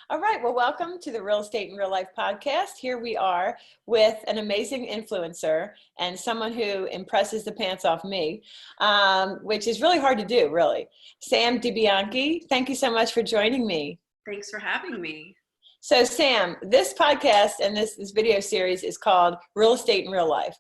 All right. Well, welcome to the Real Estate in Real Life podcast. Here we are with an amazing influencer and someone who impresses the pants off me, which is really hard to do, really. Sam DeBianchi, thank you so much for joining me. Thanks for having me. So Sam, this podcast and this video series is called Real Estate in Real Life.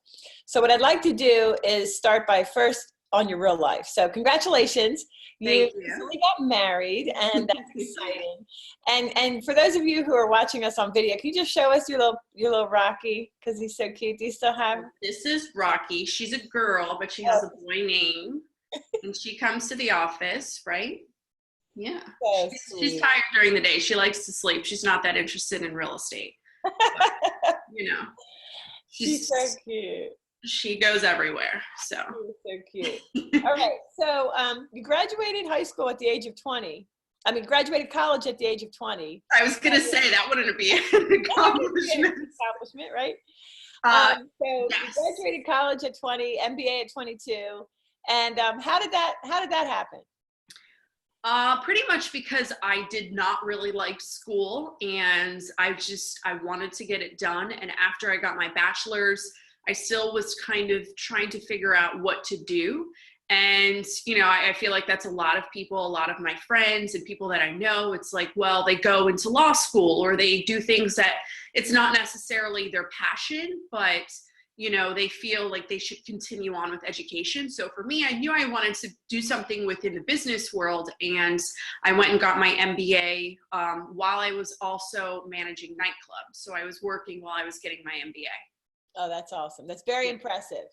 So what I'd like to do is start by first on your real life. So congratulations. You recently got married, and that's exciting. And for those of you who are watching us on video, can you just show us your little Rocky, because he's so cute? Do you still have? This is Rocky. She's a girl, but she has a boy name, and she comes to the office, right? Yeah. So she's tired during the day. She likes to sleep. She's not that interested in real estate. But, she's so cute. She goes everywhere. So cute. All right. So you graduated high school at the age of 20. I mean, graduated college at the age of 20. I was going to say that wouldn't be an accomplishment. Right? Yes. You graduated college at 20, MBA at 22. And how did that happen? Pretty much because I did not really like school, and I wanted to get it done. And after I got my bachelor's, I still was kind of trying to figure out what to do. And, I feel like that's a lot of people, a lot of my friends and people that I know. It's like, well, they go into law school or they do things that it's not necessarily their passion, but, they feel like they should continue on with education. So for me, I knew I wanted to do something within the business world. And I went and got my MBA while I was also managing nightclubs. So I was working while I was getting my MBA. Oh, that's awesome. That's very impressive.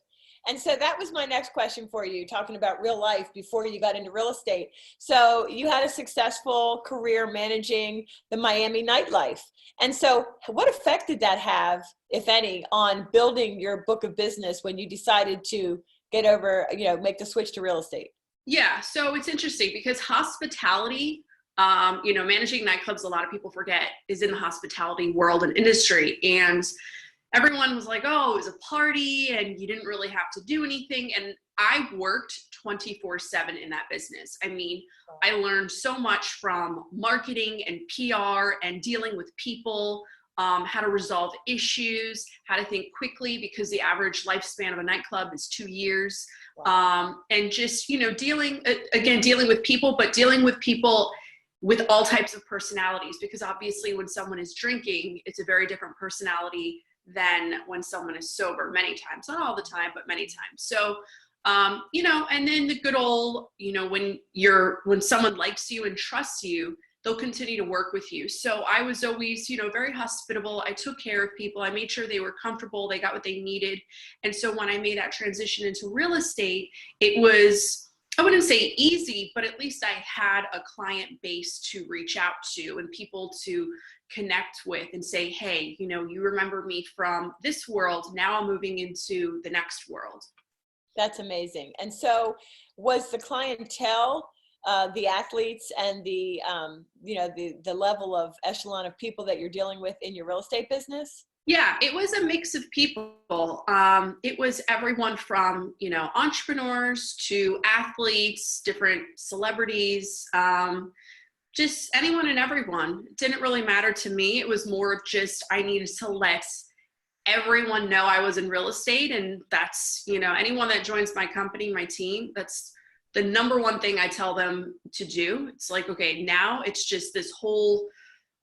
And so that was my next question for you, talking about real life before you got into real estate. So you had a successful career managing the Miami nightlife. And so what effect did that have, if any, on building your book of business when you decided to get over, make the switch to real estate? Yeah. So it's interesting because hospitality, managing nightclubs, a lot of people forget, is in the hospitality world and industry. And everyone was like, oh, it was a party and you didn't really have to do anything. And I worked 24/7 in that business. I mean, I learned so much from marketing and PR and dealing with people, how to resolve issues, how to think quickly, because the average lifespan of a nightclub is 2 years. And just, dealing with people, but dealing with people with all types of personalities, because obviously when someone is drinking, it's a very different personality than when someone is sober, many times, not all the time, but many times. So, and then the good old, when someone likes you and trusts you, they'll continue to work with you. So I was always, very hospitable. I took care of people. I made sure they were comfortable. They got what they needed. And so when I made that transition into real estate, it was, I wouldn't say easy, but at least I had a client base to reach out to and people to connect with and say, hey, you remember me from this world. Now I'm moving into the next world. That's amazing. And so was the clientele, the athletes and the level of echelon of people that you're dealing with in your real estate business? Yeah, it was a mix of people. It was everyone from, entrepreneurs to athletes, different celebrities, just anyone and everyone. It didn't really matter to me. It was more of just, I needed to let everyone know I was in real estate. And that's, anyone that joins my company, my team, that's the number one thing I tell them to do. It's like, okay, now it's just this whole,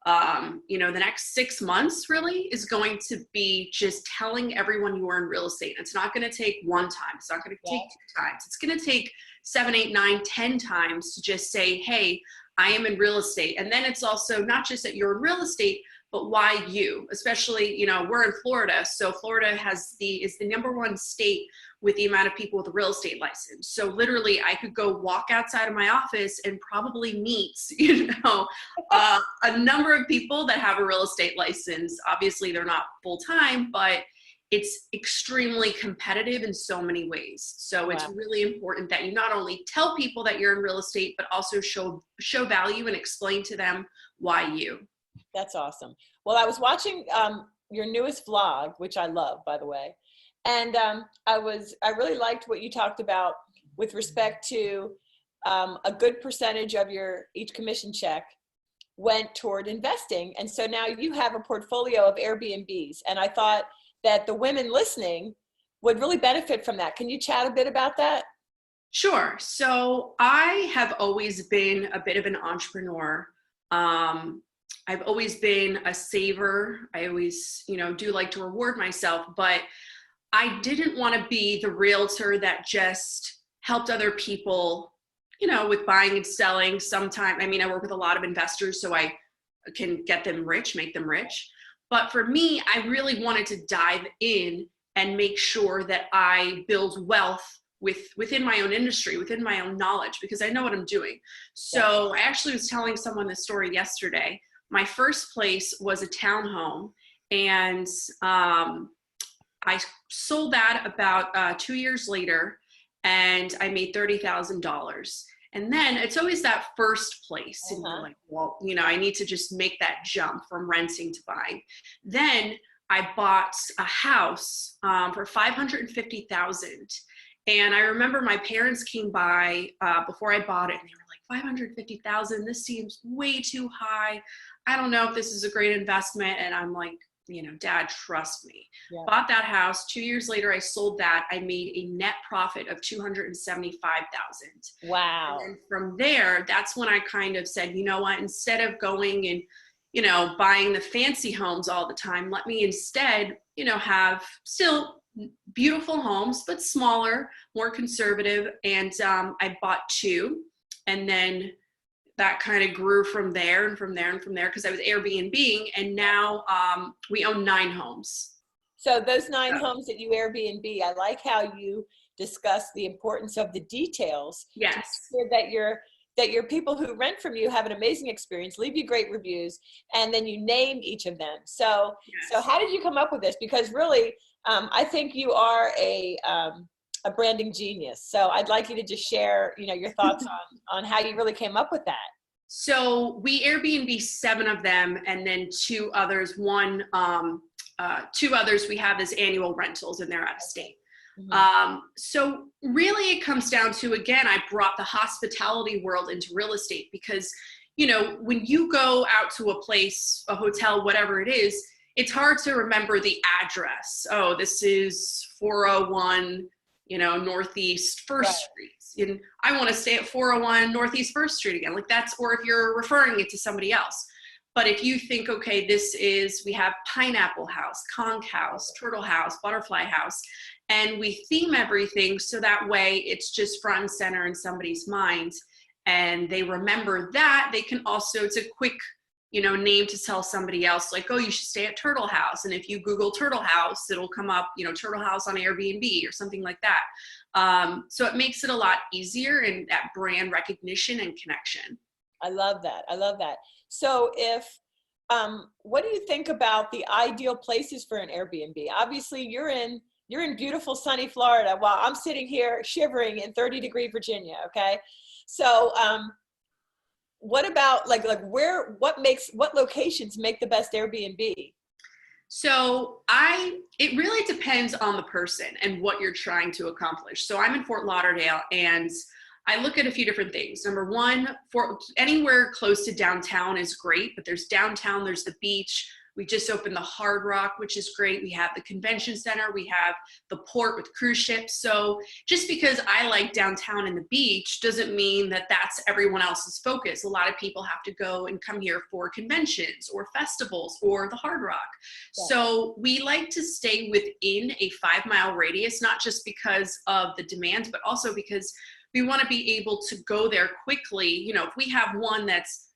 the next 6 months really is going to be just telling everyone you are in real estate. It's not going to take one time. It's not going to take 2 times. It's going to take 7, 8, 9, 10 times to just say, hey, I am in real estate. And then it's also not just that you're in real estate, but why you, especially, we're in Florida. So Florida is the number one state with the amount of people with a real estate license. So literally I could go walk outside of my office and probably meet, a number of people that have a real estate license. Obviously they're not full-time, but it's extremely competitive in so many ways. So it's really important that you not only tell people that you're in real estate, but also show value and explain to them why you. That's awesome. Well, I was watching your newest vlog, which I love, by the way. And I really liked what you talked about with respect to a good percentage of each commission check went toward investing. And so now you have a portfolio of Airbnbs. And I thought that the women listening would really benefit from that. Can you chat a bit about that? Sure. So I have always been a bit of an entrepreneur. I've always been a saver. I always, do like to reward myself, but I didn't want to be the realtor that just helped other people, with buying and selling. I work with a lot of investors, so I can get them rich, make them rich. But for me, I really wanted to dive in and make sure that I build wealth within my own industry, within my own knowledge, because I know what I'm doing. So I actually was telling someone this story yesterday. My first place was a townhome, and I sold that about 2 years later, and I made $30,000. And then it's always that first place. And you're like, well, I need to just make that jump from renting to buying. Then I bought a house for $550,000. And I remember my parents came by before I bought it, and they were like, $550,000, this seems way too high. I don't know if this is a great investment. And I'm like, Dad, trust me. Yeah. Bought that house. 2 years later, I sold that. I made a net profit of $275,000. Wow. And from there, that's when I kind of said, you know what, instead of going and, buying the fancy homes all the time, let me instead, have still beautiful homes, but smaller, more conservative. And I bought two, and then that kind of grew from there and from there and from there, because I was Airbnb-ing, and now we own 9 homes. So those 9 homes that you Airbnb, I like how you discuss the importance of the details. Yes. So that your people who rent from you have an amazing experience, leave you great reviews, and then you name each of them. So, So how did you come up with this? Because really, I think you are a branding genius. So I'd like you to just share, your thoughts on how you really came up with that. So we Airbnb 7 of them, and then 2 others. 2 others we have as annual rentals, and they're out of state. Mm-hmm. So really it comes down to, again, I brought the hospitality world into real estate, because, when you go out to a place, a hotel, whatever it is, it's hard to remember the address. Oh, this is 401, Northeast First Street. And I want to stay at 401 Northeast First Street again. Like that's, or if you're referring it to somebody else. But if you think, okay, we have Pineapple House, Conch House, Turtle House, Butterfly House, and we theme everything so that way it's just front and center in somebody's mind, and they remember that. They can also, it's a quick, name to tell somebody else, like, oh, you should stay at Turtle House. And if you Google Turtle House, it'll come up, Turtle House on Airbnb or something like that. So it makes it a lot easier, and that brand recognition and connection. I love that. So what do you think about the ideal places for an Airbnb? Obviously you're in beautiful sunny Florida while I'm sitting here shivering in 30-degree Virginia. Okay. So, what about what locations make the best Airbnb? So it really depends on the person and what you're trying to accomplish. So I'm in Fort Lauderdale, and I look at a few different things. Number one, for anywhere close to downtown is great, but there's downtown, there's the beach. We just opened the Hard Rock, which is great. We have the convention center. We have the port with cruise ships. So just because I like downtown and the beach doesn't mean that that's everyone else's focus. A lot of people have to go and come here for conventions or festivals or the Hard Rock. Yeah. So we like to stay within a 5-mile radius, not just because of the demand, but also because we want to be able to go there quickly. If we have one that's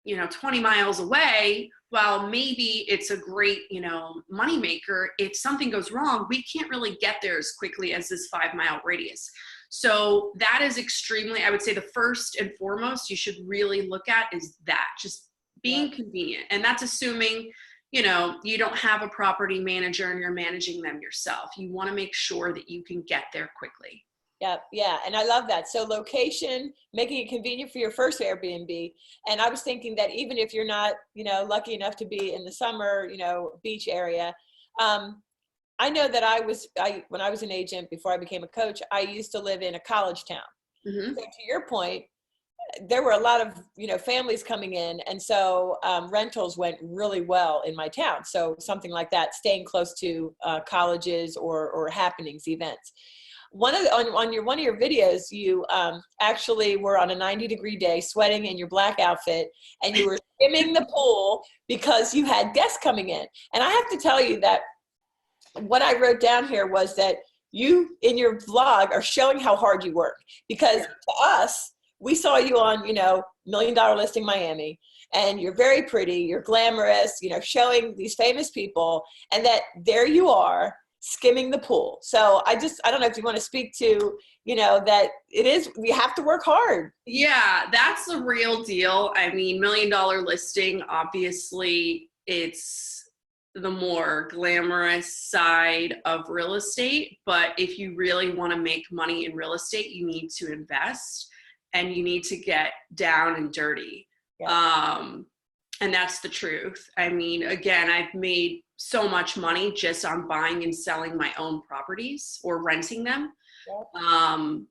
20 miles away, well, maybe it's a great, moneymaker. If something goes wrong, we can't really get there as quickly as this 5-mile radius. So that is extremely, I would say the first and foremost you should really look at is that, just being convenient. And that's assuming, you don't have a property manager and you're managing them yourself. You want to make sure that you can get there quickly. Yeah. And I love that. So location, making it convenient for your first Airbnb. And I was thinking that even if you're not, lucky enough to be in the summer, beach area, I know that when I was an agent before I became a coach, I used to live in a college town. Mm-hmm. So to your point, there were a lot of, families coming in. And so rentals went really well in my town. So something like that, staying close to colleges or happenings, events. One of your videos, you actually were on a 90-degree day, sweating in your black outfit, and you were skimming the pool because you had guests coming in. And I have to tell you that what I wrote down here was that you, in your vlog, are showing how hard you work. Because to us, we saw you on, $1 Million Listing Miami, and you're very pretty, you're glamorous, showing these famous people, and that there you are skimming the pool. So I don't know if you want to speak to, that we have to work hard. Yeah, that's the real deal. I mean, $1 Million Listing, obviously it's the more glamorous side of real estate. But if you really want to make money in real estate, you need to invest and you need to get down and dirty. Yeah. And that's the truth. I mean, again, I've made so much money just on buying and selling my own properties or renting them. Yeah. And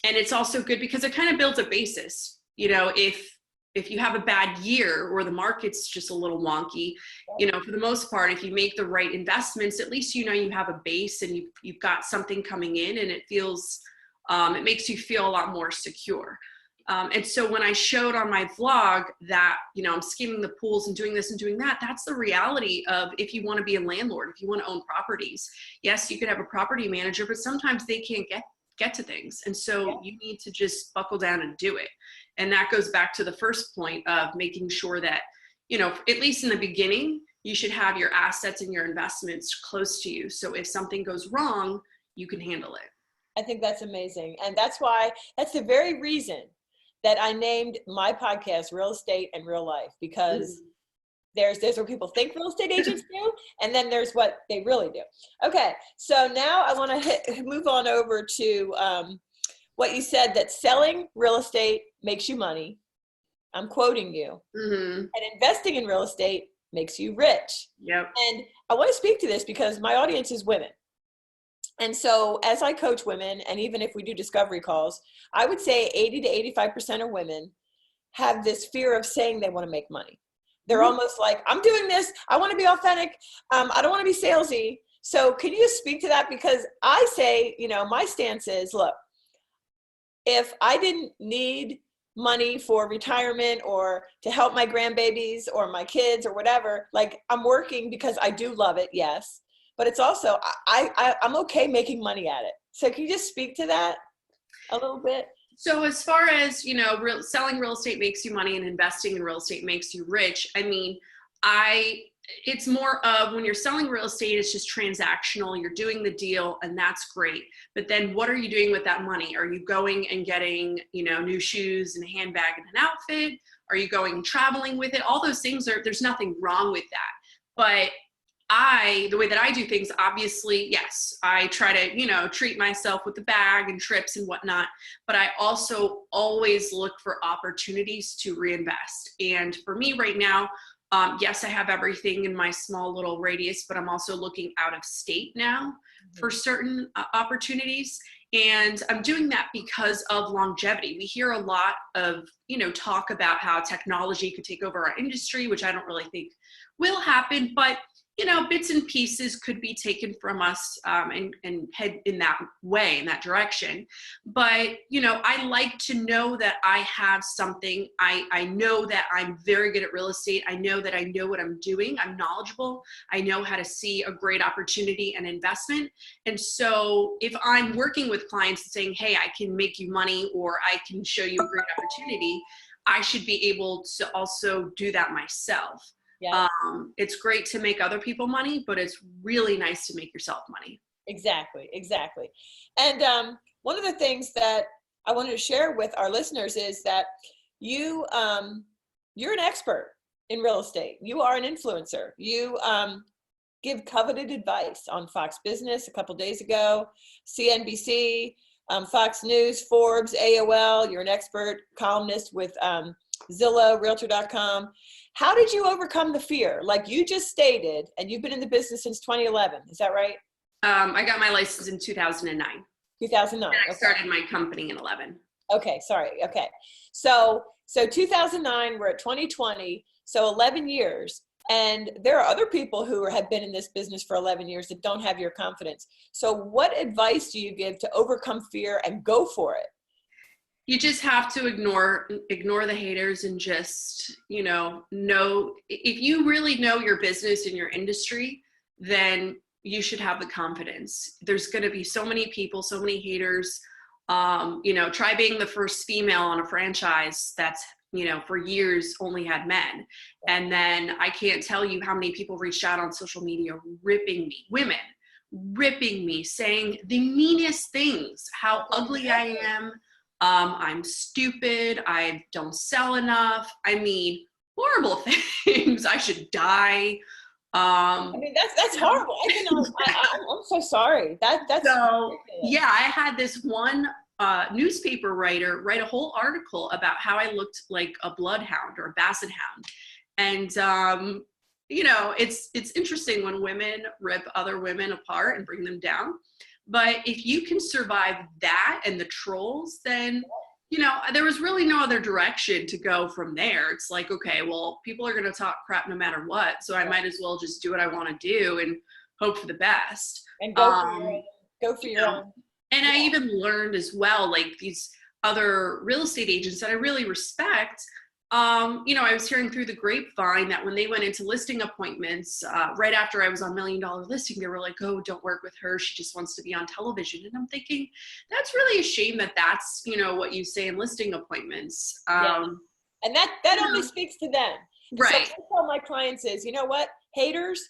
it's also good because it kind of builds a basis. If you have a bad year or the market's just a little wonky, for the most part, if you make the right investments, at least you have a base and you've got something coming in, and it makes you feel a lot more secure. And so when I showed on my vlog that, I'm skimming the pools and doing this and doing that, that's the reality of if you want to be a landlord, if you want to own properties. Yes, you could have a property manager, but sometimes they can't get to things. And so you need to just buckle down and do it. And that goes back to the first point of making sure that, at least in the beginning, you should have your assets and your investments close to you. So if something goes wrong, you can handle it. I think that's amazing. And that's the very reason that I named my podcast Real Estate and Real Life, because there's what people think real estate agents do, and then there's what they really do. Okay, so now I want to move on over to what you said, that selling real estate makes you money. I'm quoting you. Mm-hmm. And investing in real estate makes you rich. Yep. And I want to speak to this because my audience is women. And so as I coach women, and even if we do discovery calls, I would say 80 to 85% of women have this fear of saying they want to make money. They're almost like, I'm doing this, I want to be authentic, I don't want to be salesy. So can you just speak to that? Because I say, my stance is, look, if I didn't need money for retirement or to help my grandbabies or my kids or whatever, like, I'm working because I do love it, yes. But it's also, I'm okay making money at it. So can you just speak to that a little bit? So as far as, selling real estate makes you money and investing in real estate makes you rich, I mean, it's more of when you're selling real estate, it's just transactional. You're doing the deal and that's great. But then what are you doing with that money? Are you going and getting, new shoes and a handbag and an outfit? Are you going and traveling with it? All those things there's nothing wrong with that. But the way that I do things, obviously, yes, I try to, treat myself with the bag and trips and whatnot, but I also always look for opportunities to reinvest. And for me right now, yes, I have everything in my small little radius, but I'm also looking out of state now for certain opportunities. And I'm doing that because of longevity. We hear a lot of, talk about how technology could take over our industry, which I don't really think will happen, but bits and pieces could be taken from us and head in that way, in that direction. But, I like to know that I have something. I know that I'm very good at real estate. I know that I know what I'm doing. I'm knowledgeable. I know how to see a great opportunity and investment. And so if I'm working with clients and saying, hey, I can make you money or I can show you a great opportunity, I should be able to also do that myself. Yeah. It's great to make other people money, but it's really nice to make yourself money. Exactly. And one of the things that I wanted to share with our listeners is that you're an expert in real estate. You are an influencer. You give coveted advice on Fox Business a couple days ago, CNBC, Fox News, Forbes, AOL. You're an expert columnist with Zillow, Realtor.com. How did you overcome the fear? Like you just stated, and you've been in the business since 2011. Is that right? I got my license in 2009. 2009. And I started my company in 11. Okay, sorry. Okay. So 2009, we're at 2020, so 11 years. And there are other people who have been in this business for 11 years that don't have your confidence. So what advice do you give to overcome fear and go for it? You just have to ignore the haters and just, know if you really know your business and your industry, then you should have the confidence. There's going to be so many people, so many haters. Try being the first female on a franchise that's, for years only had men. And then I can't tell you how many people reached out on social media ripping me, women ripping me, saying the meanest things, how ugly I am. I'm stupid. I don't sell enough. I mean, horrible things. I should die. I mean, that's horrible. I'm so sorry. That's so, yeah, I had this one newspaper writer write a whole article about how I looked like a bloodhound or a basset hound. And, it's interesting when women rip other women apart and bring them down. But if you can survive that and the trolls, then, there was really no other direction to go from there. It's like, okay, well, people are going to talk crap no matter what. So I might as well just do what I want to do and hope for the best. And go for your own. And I even learned as well, like these other real estate agents that I really respect, I was hearing through the grapevine that when they went into listing appointments, right after I was on $1 Million Listing, they were like, oh, don't work with her. She just wants to be on television. And I'm thinking, that's really a shame that that's, what you say in listing appointments. And that only speaks to them. Right. So I tell my clients is, you know what, haters,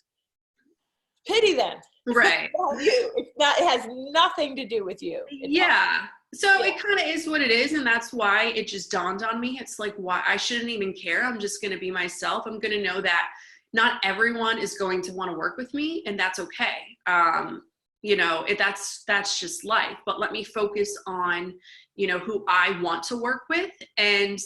pity them. Right. It has nothing to do with you. So it kind of is what it is. And that's why it just dawned on me. It's like, why I shouldn't even care. I'm just going to be myself. I'm going to know that not everyone is going to want to work with me, and that's okay. That's just life, but let me focus on, who I want to work with. And,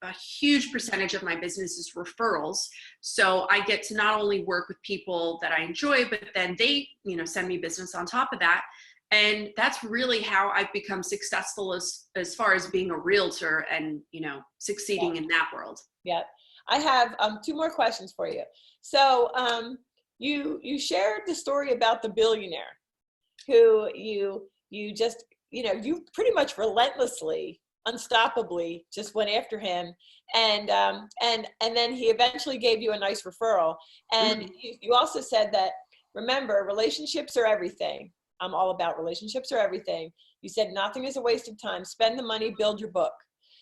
a huge percentage of my business is referrals. So I get to not only work with people that I enjoy, but then they, send me business on top of that. And that's really how I've become successful as far as being a realtor and, succeeding in that world. Yeah. I have 2 more questions for you. So you shared the story about the billionaire who you just, you pretty much relentlessly, unstoppably just went after him. And then he eventually gave you a nice referral. And you also said that, remember, relationships are everything. I'm all about relationships are everything. You said nothing is a waste of time. Spend the money, build your book.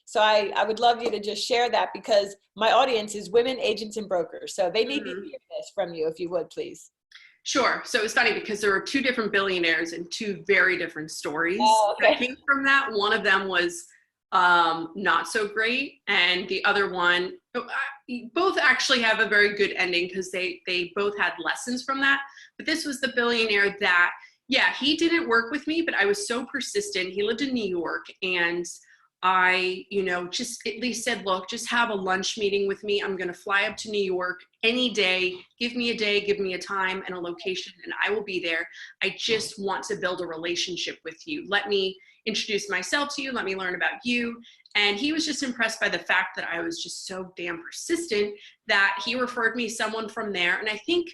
So I would love you to just share that, because my audience is women, agents, and brokers. So they need to hear this from you, if you would, please. Sure. So it's funny because there were 2 different billionaires and 2 very different stories that came from that. One of them was not so great. And the other one, both actually have a very good ending because they both had lessons from that. But this was the billionaire that, he didn't work with me, but I was so persistent. He lived in New York, and I, just at least said, look, just have a lunch meeting with me. I'm going to fly up to New York any day. Give me a day, give me a time and a location, and I will be there. I just want to build a relationship with you. Let me introduce myself to you. Let me learn about you. And he was just impressed by the fact that I was just so damn persistent that he referred me someone from there. And I think,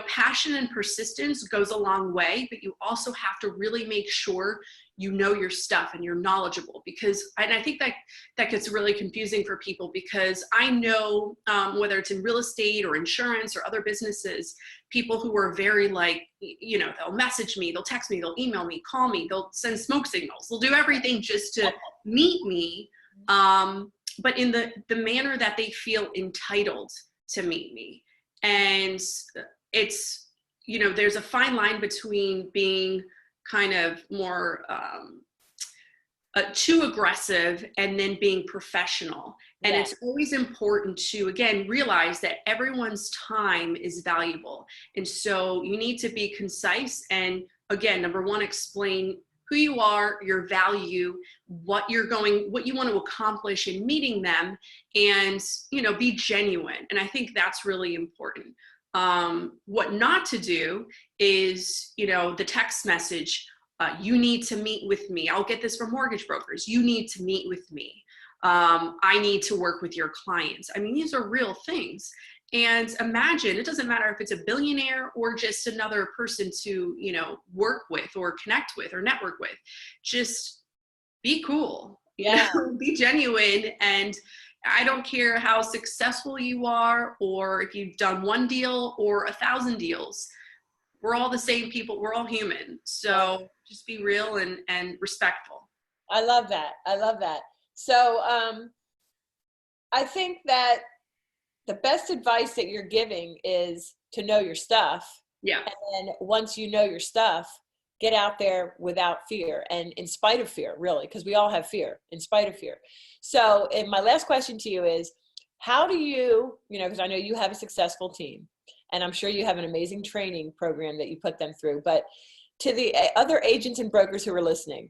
passion and persistence goes a long way, but you also have to really make sure you know your stuff and you're knowledgeable, and I think that gets really confusing for people, because I know whether it's in real estate or insurance or other businesses, people who are very they'll message me, they'll text me, they'll email me, call me, they'll send smoke signals, they'll do everything just to meet me, but in the manner that they feel entitled to meet me. And it's, there's a fine line between being kind of more too aggressive and then being professional. And it's always important to, again, realize that everyone's time is valuable. And so you need to be concise. And again, number 1, explain who you are, your value, what you want to accomplish in meeting them, and, be genuine. And I think that's really important. What not to do is, the text message, You need to meet with me. I'll get this from mortgage brokers. You need to meet with me. I need to work with your clients. I mean, these are real things. And imagine, it doesn't matter if it's a billionaire or just another person to, you know, work with or connect with or network with. Just be cool. Yeah. Be genuine. And I don't care how successful you are, or if you've done one deal or 1,000 deals. We're all the same people. We're all human. So just be real and respectful. I love that. I love that. So I think that the best advice that you're giving is to know your stuff. Yeah. And then once you know your stuff, get out there without fear and in spite of fear, really, because we all have fear, in spite of fear. So, and my last question to you is, how do you, because I know you have a successful team and I'm sure you have an amazing training program that you put them through, but to the other agents and brokers who are listening,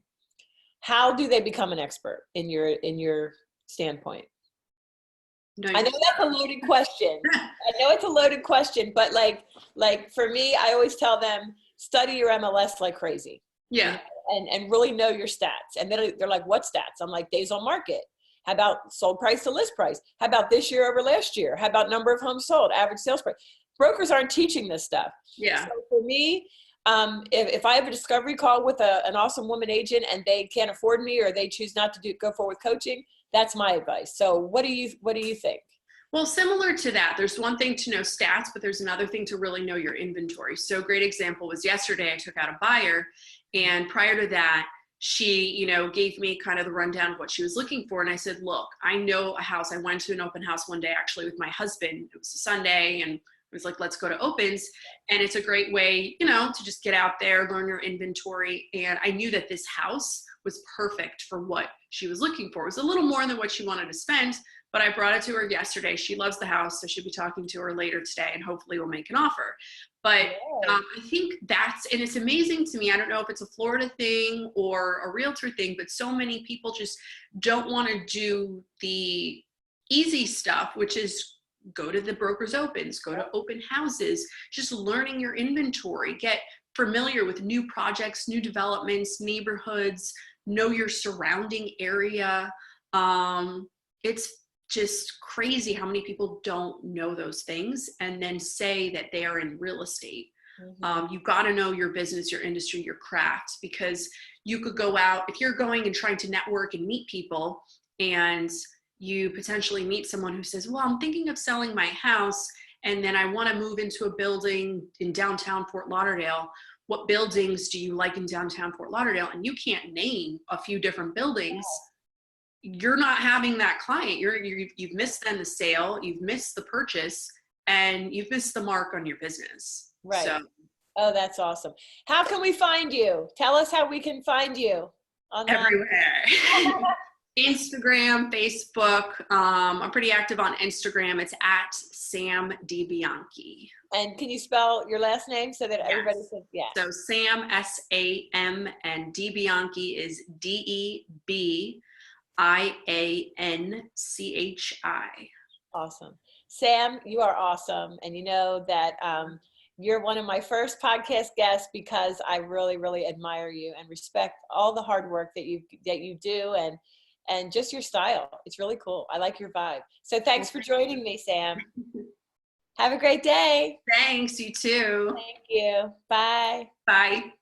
how do they become an expert in your standpoint? No, I know that's a loaded question. I know it's a loaded question, but like for me, I always tell them, study your MLS like crazy. Yeah. And really know your stats. And then they're like, what stats? I'm like, days on market. How about sold price to list price? How about this year over last year? How about number of homes sold, average sales price? Brokers aren't teaching this stuff. Yeah. So for me, if I have a discovery call with an awesome woman agent and they can't afford me or they choose not to go forward with coaching, that's my advice. So what do you think? Well, similar to that, there's one thing to know stats, but there's another thing to really know your inventory. So a great example was yesterday I took out a buyer, and prior to that, she, gave me kind of the rundown of what she was looking for. And I said, look, I know a house. I went to an open house one day actually with my husband. It was a Sunday, and it was like, let's go to opens. And it's a great way, to just get out there, learn your inventory. And I knew that this house was perfect for what she was looking for. It was a little more than what she wanted to spend, but I brought it to her yesterday. She loves the house, so she'll be talking to her later today, and hopefully we'll make an offer. But I think and it's amazing to me. I don't know if it's a Florida thing or a realtor thing, but so many people just don't want to do the easy stuff, which is go to the broker's opens, go to open houses, just learning your inventory, get familiar with new projects, new developments, neighborhoods, know your surrounding area. It's just crazy how many people don't know those things and then say that they are in real estate. Mm-hmm. You've got to know your business, your industry, your craft, because you could go out, if you're going and trying to network and meet people, and you potentially meet someone who says, well, I'm thinking of selling my house and then I want to move into a building in downtown Fort Lauderdale. What buildings do you like in downtown Fort Lauderdale? And you can't name a few different buildings. You're not having that client. You've missed then the sale, you've missed the purchase, and you've missed the mark on your business. Right. So, oh, that's awesome. How can we find you? Tell us how we can find you. Online. Everywhere. Instagram, Facebook. I'm pretty active on Instagram. It's at Sam DeBianchi. And can you spell your last name so that everybody can? Yeah. So Sam, S-A-M, and DeBianchi is D-E-B. IANCHI. Awesome. Sam, you are awesome. And you know that you're one of my first podcast guests because I really, really admire you and respect all the hard work that you do and just your style. It's really cool. I like your vibe. So thanks for joining me, Sam. Have a great day. Thanks, you too. Thank you. Bye. Bye.